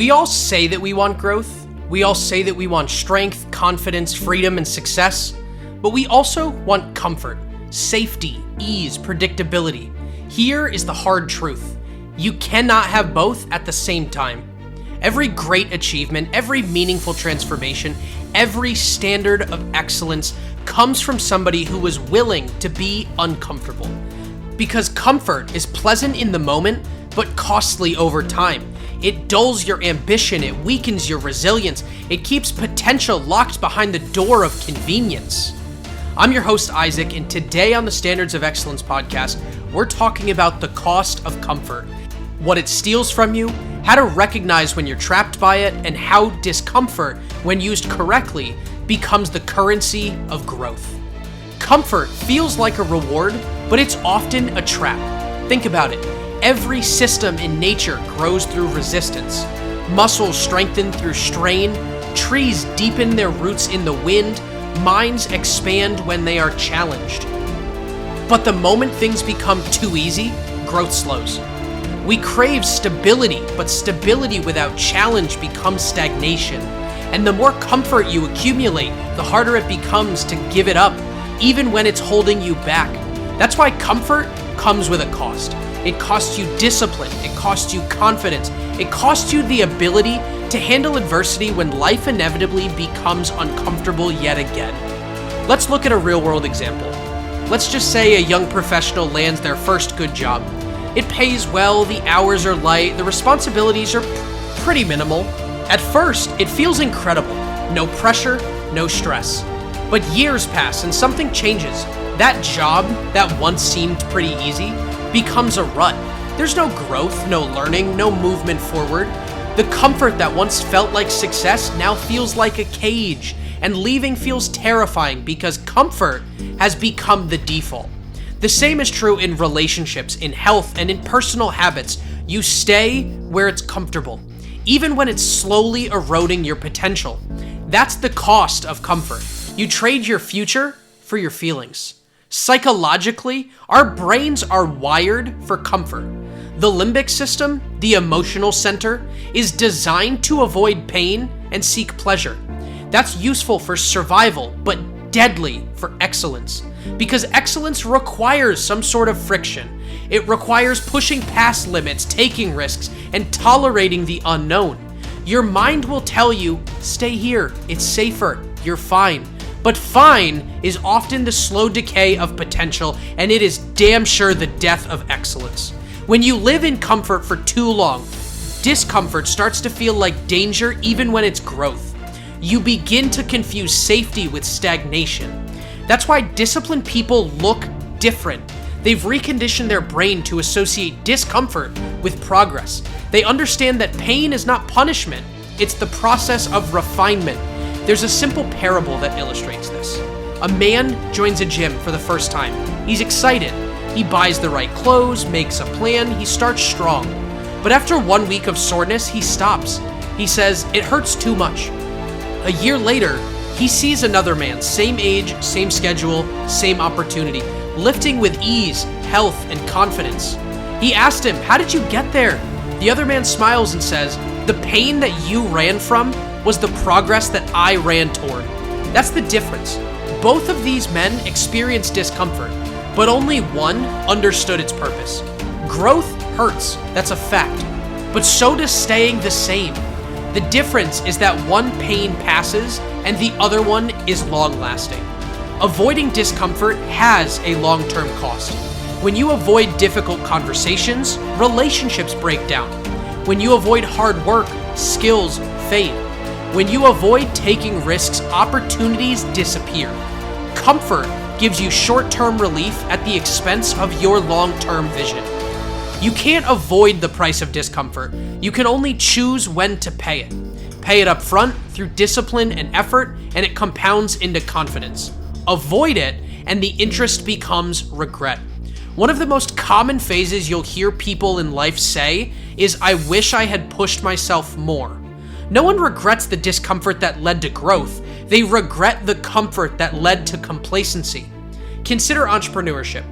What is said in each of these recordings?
We all say that we want growth. We all say that we want strength, confidence, freedom, and success. But we also want comfort, safety, ease, predictability. Here is the hard truth. You cannot have both at the same time. Every great achievement, every meaningful transformation, every standard of excellence comes from somebody who was willing to be uncomfortable. Because comfort is pleasant in the moment, but costly over time. It dulls your ambition, it weakens your resilience, it keeps potential locked behind the door of convenience. I'm your host, Isaac, and today on the Standards of Excellence podcast, we're talking about the cost of comfort, what it steals from you, how to recognize when you're trapped by it, and how discomfort, when used correctly, becomes the currency of growth. Comfort feels like a reward, but it's often a trap. Think about it. Every system in nature grows through resistance. Muscles strengthen through strain, trees deepen their roots in the wind, minds expand when they are challenged. But the moment things become too easy, growth slows. We crave stability, but stability without challenge becomes stagnation. And the more comfort you accumulate, the harder it becomes to give it up, even when it's holding you back. That's why comfort comes with a cost. It costs you discipline, it costs you confidence, it costs you the ability to handle adversity when life inevitably becomes uncomfortable yet again. Let's look at a real-world example. Let's just say a young professional lands their first good job. It pays well, the hours are light, the responsibilities are pretty minimal. At first, it feels incredible. No pressure, no stress. But years pass and something changes. That job that once seemed pretty easy becomes a rut. There's no growth, no learning, no movement forward. The comfort that once felt like success now feels like a cage, and leaving feels terrifying because comfort has become the default. The same is true in relationships, in health, and in personal habits. You stay where it's comfortable, even when it's slowly eroding your potential. That's the cost of comfort. You trade your future for your feelings. Psychologically, our brains are wired for comfort. The limbic system, the emotional center, is designed to avoid pain and seek pleasure. That's useful for survival, but deadly for excellence. Because excellence requires some sort of friction. It requires pushing past limits, taking risks, and tolerating the unknown. Your mind will tell you, stay here, it's safer, you're fine. But fine is often the slow decay of potential, and it is damn sure the death of excellence. When you live in comfort for too long, discomfort starts to feel like danger even when it's growth. You begin to confuse safety with stagnation. That's why disciplined people look different. They've reconditioned their brain to associate discomfort with progress. They understand that pain is not punishment, it's the process of refinement. There's a simple parable that illustrates this. A man joins a gym for the first time. He's excited. He buys the right clothes, makes a plan, he starts strong. But after 1 week of soreness, he stops. He says, it hurts too much. A year later, he sees another man, same age, same schedule, same opportunity, lifting with ease, health, and confidence. He asked him, how did you get there? The other man smiles and says, the pain that you ran from was the progress that I ran toward. That's the difference. Both of these men experienced discomfort, but only one understood its purpose. Growth hurts, that's a fact, but so does staying the same. The difference is that one pain passes and the other one is long-lasting. Avoiding discomfort has a long-term cost. When you avoid difficult conversations, relationships break down. When you avoid hard work, skills fade. When you avoid taking risks, opportunities disappear. Comfort gives you short-term relief at the expense of your long-term vision. You can't avoid the price of discomfort. You can only choose when to pay it. Pay it up front through discipline and effort, and it compounds into confidence. Avoid it, and the interest becomes regret. One of the most common phases you'll hear people in life say is, I wish I had pushed myself more. No one regrets the discomfort that led to growth. They regret the comfort that led to complacency. Consider entrepreneurship.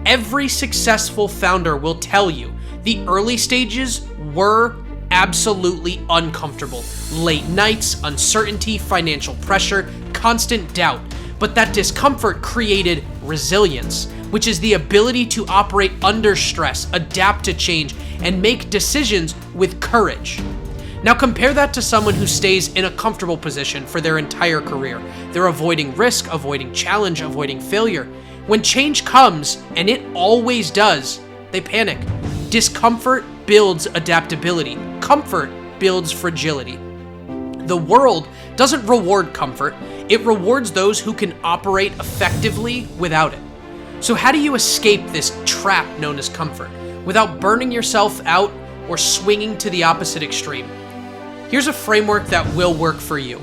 Every successful founder will tell you the early stages were absolutely uncomfortable. Late nights, uncertainty, financial pressure, constant doubt. But that discomfort created resilience, which is the ability to operate under stress, adapt to change, and make decisions with courage. Now compare that to someone who stays in a comfortable position for their entire career. They're avoiding risk, avoiding challenge, avoiding failure. When change comes, and it always does, they panic. Discomfort builds adaptability. Comfort builds fragility. The world doesn't reward comfort. It rewards those who can operate effectively without it. So how do you escape this trap known as comfort without burning yourself out or swinging to the opposite extreme? Here's a framework that will work for you.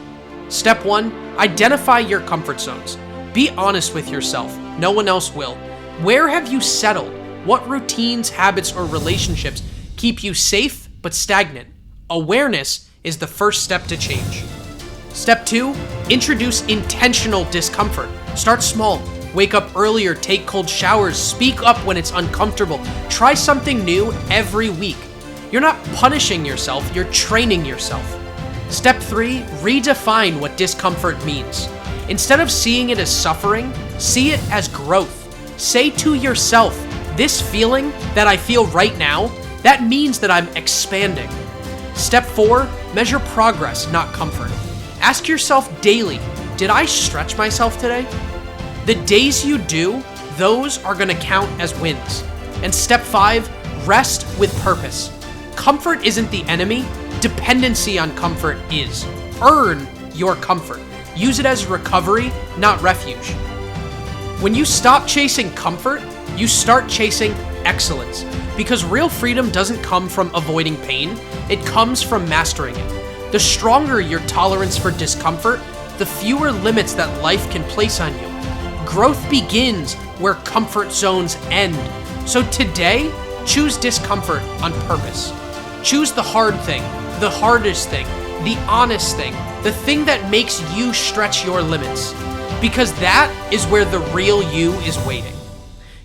Step 1, identify your comfort zones. Be honest with yourself. No one else will. Where have you settled? What routines, habits, or relationships keep you safe but stagnant? Awareness is the first step to change. Step 2, introduce intentional discomfort. Start small. Wake up earlier, take cold showers, speak up when it's uncomfortable. Try something new every week. You're not punishing yourself, you're training yourself. Step 3, redefine what discomfort means. Instead of seeing it as suffering, see it as growth. Say to yourself, this feeling that I feel right now, that means that I'm expanding. Step 4, measure progress, not comfort. Ask yourself daily, did I stretch myself today? The days you do, those are gonna count as wins. And step 5, rest with purpose. Comfort isn't the enemy, dependency on comfort is. Earn your comfort. Use it as recovery, not refuge. When you stop chasing comfort, you start chasing excellence. Because real freedom doesn't come from avoiding pain, it comes from mastering it. The stronger your tolerance for discomfort, the fewer limits that life can place on you. Growth begins where comfort zones end. So today, choose discomfort on purpose. Choose the hard thing, the hardest thing, the honest thing, the thing that makes you stretch your limits. Because that is where the real you is waiting.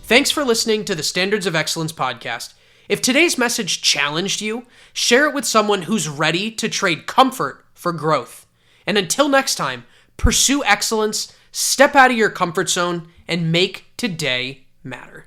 Thanks for listening to the Standards of Excellence podcast. If today's message challenged you, share it with someone who's ready to trade comfort for growth. And until next time, pursue excellence, step out of your comfort zone, and make today matter.